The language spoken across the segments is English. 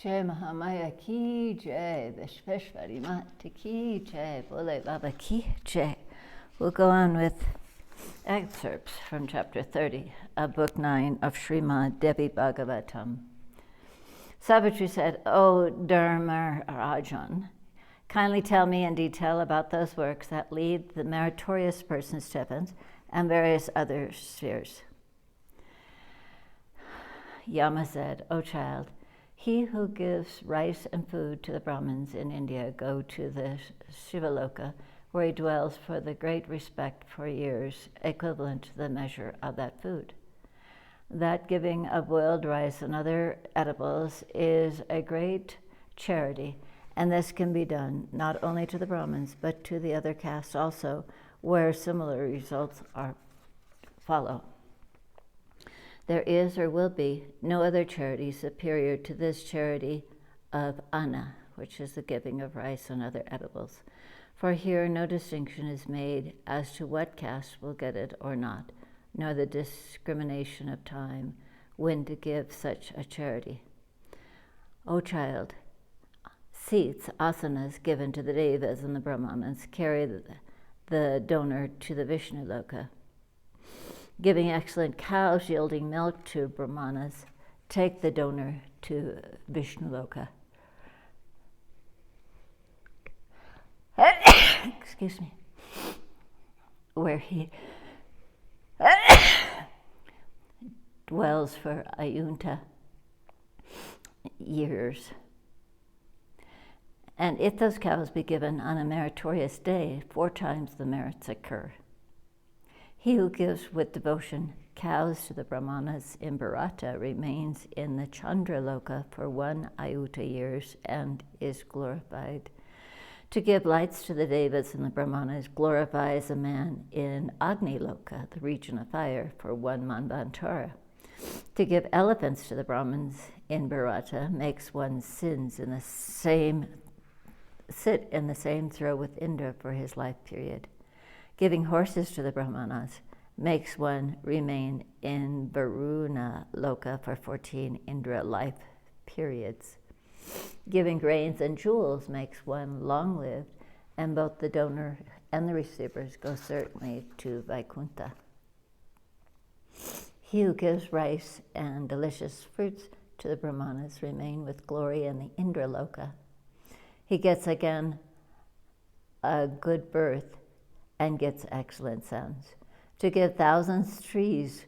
Jai Mahamaya ki jai, Vishveshwari Mata ki jai, Bole Baba ki jai. We'll go on with excerpts from chapter 30 of book 9 of Srimad Devi Bhagavatam. Savitri said, "O Dharma Rajan, kindly tell me in detail about those works that lead the meritorious persons to heavens and various other spheres." Yama said, "O child, he who gives rice and food to the Brahmins in India go to the Shivaloka, where he dwells for the great respect for years, equivalent to the measure of that food. That giving of boiled rice and other edibles is a great charity, and this can be done not only to the Brahmins, but to the other castes also, where similar results follow. There is or will be no other charity superior to this charity of Anna, which is the giving of rice and other edibles. For here no distinction is made as to what caste will get it or not, nor the discrimination of time when to give such a charity. O child, seats, asanas given to the Devas and the Brahmanas carry the donor to the Vishnu Loka. Giving excellent cows yielding milk to Brahmanas take the donor to Vishnu Loka. Excuse me. Where he dwells for ayunta years. And if those cows be given on a meritorious day, 4 times the merits occur. He who gives with devotion cows to the Brahmanas in Bharata remains in the Chandra Loka for 1 ayuta years and is glorified. To give lights to the Devas and the Brahmanas glorifies a man in Agni Loka, the region of fire, for 1 manvantara. To give elephants to the Brahmins in Bharata makes one sit in the same throw with Indra for his life period. Giving horses to the Brahmanas makes one remain in Varuna Loka for 14 Indra life periods. Giving grains and jewels makes one long-lived, and both the donor and the receivers go certainly to Vaikuntha. He who gives rice and delicious fruits to the Brahmanas remain with glory in the Indra Loka. He gets again a good birth and gets excellent sons. To give thousands trees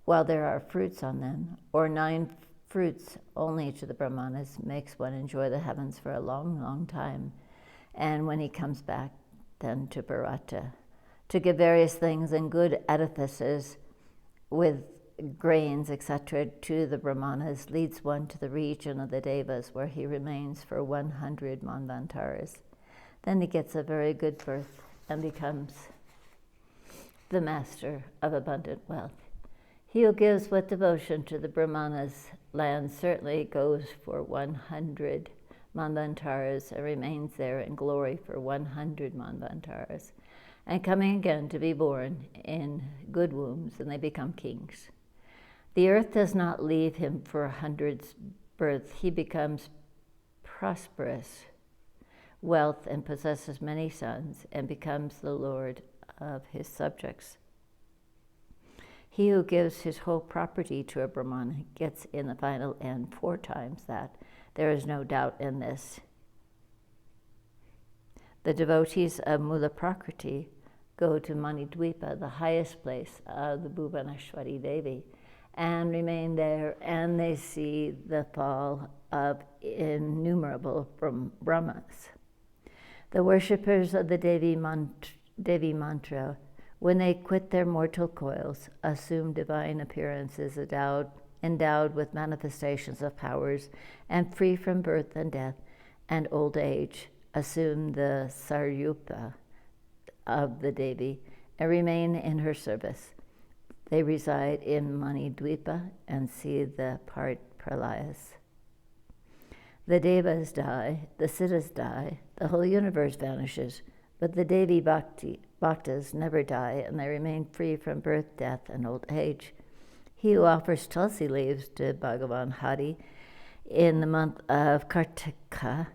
while there are fruits on them, or 9 fruits only to the Brahmanas, makes one enjoy the heavens for a long, long time. And when he comes back, then to Bharata. To give various things and good edifices with grains, etc., to the Brahmanas leads one to the region of the Devas, where he remains for 100 manvantaras. Then he gets a very good birth and becomes the master of abundant wealth. He who gives with devotion to the Brahmanas' land certainly goes for 100 manvantaras and remains there in glory for 100 manvantaras, and coming again to be born in good wombs, and they become kings. The earth does not leave him for 100's birth. He becomes prosperous wealth and possesses many sons and becomes the lord of his subjects. He who gives his whole property to a Brahmana gets in the final end 4 times that. There is no doubt in this. The devotees of Mula Prakriti go to Manidvipa, the highest place of the Bhuvaneshwari Devi, and remain there, and they see the fall of innumerable Brahmas. The worshippers of the Devi mantra, when they quit their mortal coils, assume divine appearances endowed with manifestations of powers, and free from birth and death and old age, assume the Saryupa of the Devi and remain in her service. They reside in Manidvipa and see the part pralayas. The Devas die, the Siddhas die, the whole universe vanishes, but the Devi Bhaktas never die, and they remain free from birth, death, and old age. He who offers tulsi leaves to Bhagavan Hari in the month of Kartika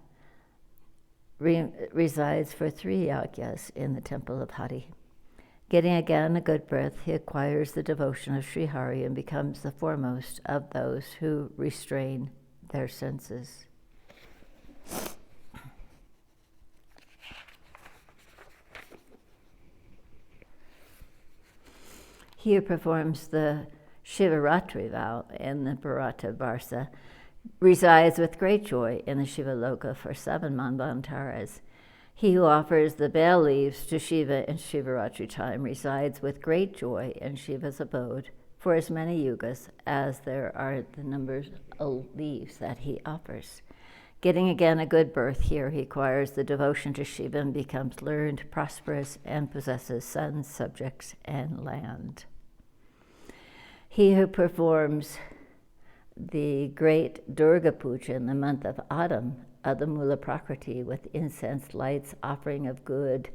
resides for 3 yagyas in the temple of Hari. Getting again a good birth, he acquires the devotion of Sri Hari and becomes the foremost of those who restrain their senses. He who performs the Shivaratri vow in the Bharata Varsa resides with great joy in the Shiva Loka for 7 manvantaras. He who offers the bay leaves to Shiva in Shivaratri time resides with great joy in Shiva's abode for as many yugas as there are the numbers of leaves that he offers. Getting again a good birth here, he acquires the devotion to Shiva and becomes learned, prosperous, and possesses sons, subjects, and land. He who performs the great Durga Puja in the month of autumn of the Mula Prakriti with incense, lights, offering of goods,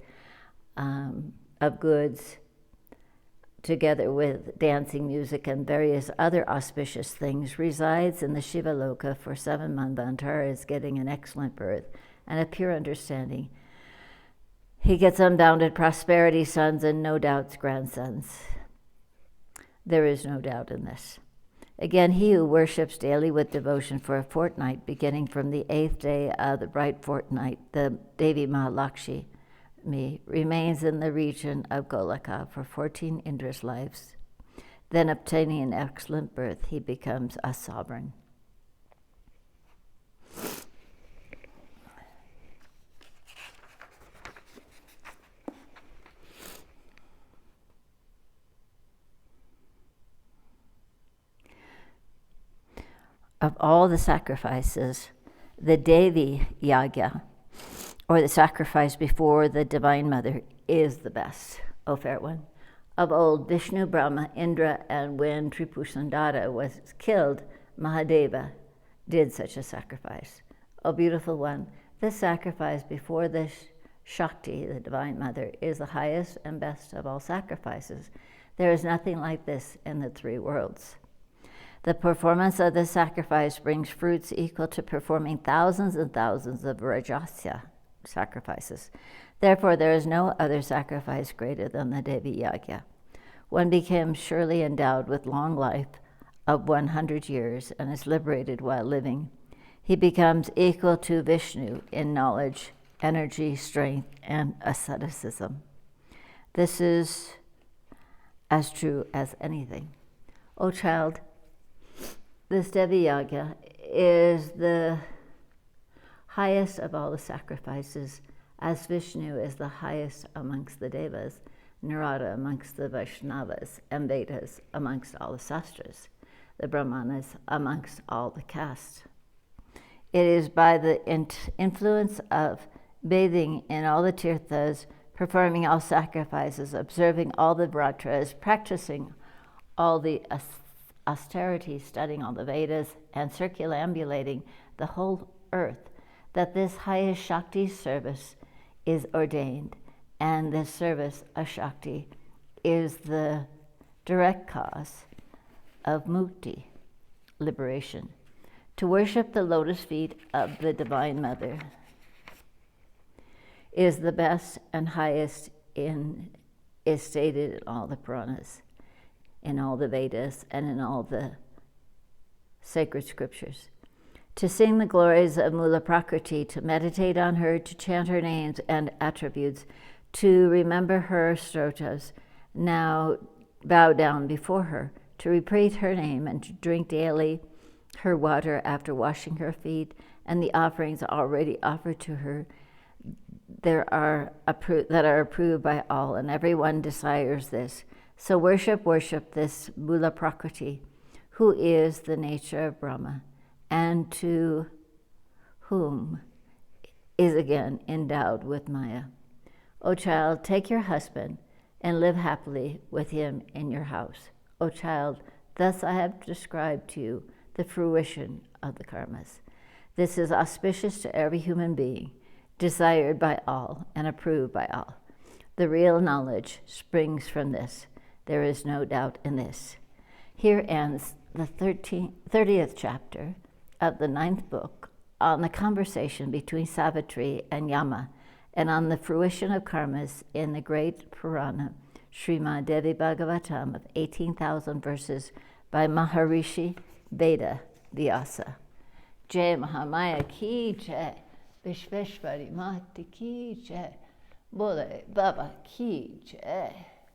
together with dancing, music, and various other auspicious things, resides in the Shiva Loka for 7 manvantaras, getting an excellent birth and a pure understanding. He gets unbounded prosperity, sons, and no doubts grandsons. There is no doubt in this. Again, he who worships daily with devotion for a fortnight, beginning from the 8th day of the bright fortnight, the Devi Mahalakshmi remains in the region of Golaka for 14 Indra's lives. Then, obtaining an excellent birth, he becomes a sovereign. Of all the sacrifices, the Devi Yagya, or the sacrifice before the Divine Mother, is the best, O fair one. Of old, Vishnu, Brahma, Indra, and when Tripusandara was killed, Mahadeva did such a sacrifice. O beautiful one, this sacrifice before the Shakti, the Divine Mother, is the highest and best of all sacrifices. There is nothing like this in the 3 worlds. The performance of this sacrifice brings fruits equal to performing thousands and thousands of Rajasya sacrifices. Therefore, there is no other sacrifice greater than the Devi Yagya. One becomes surely endowed with long life of 100 years and is liberated while living. He becomes equal to Vishnu in knowledge, energy, strength, and asceticism. This is as true as anything. O child, this Devi Yagya is the highest of all the sacrifices, as Vishnu is the highest amongst the Devas, Narada amongst the Vaishnavas, and Vedas amongst all the Sastras, the Brahmanas amongst all the castes. It is by the influence of bathing in all the tirthas, performing all sacrifices, observing all the vratras, practicing all the austerity, studying all the Vedas, and circumambulating the whole earth, that this highest Shakti service is ordained, and this service of Shakti is the direct cause of mukti, liberation. To worship the lotus feet of the Divine Mother is the best and highest is stated in all the Puranas, in all the Vedas, and in all the sacred scriptures. To sing the glories of Mula Prakriti, to meditate on her, to chant her names and attributes, to remember her stotas, now bow down before her, to repeat her name and to drink daily her water after washing her feet, and the offerings already offered to her that are approved by all, and everyone desires this. So worship this Mula Prakriti, who is the nature of Brahma, and to whom is again endowed with Maya. O child, take your husband and live happily with him in your house. O child, thus I have described to you the fruition of the karmas. This is auspicious to every human being, desired by all and approved by all. The real knowledge springs from this. There is no doubt in this. Here ends the 30th chapter of the 9th book on the conversation between Savitri and Yama and on the fruition of karmas in the great Purana, Srimad Devi Bhagavatam of 18,000 verses by Maharishi Veda Vyasa. Jai Mahamaya ki jai, Vishveshwari Mati ki jai, Bole Baba ki jai.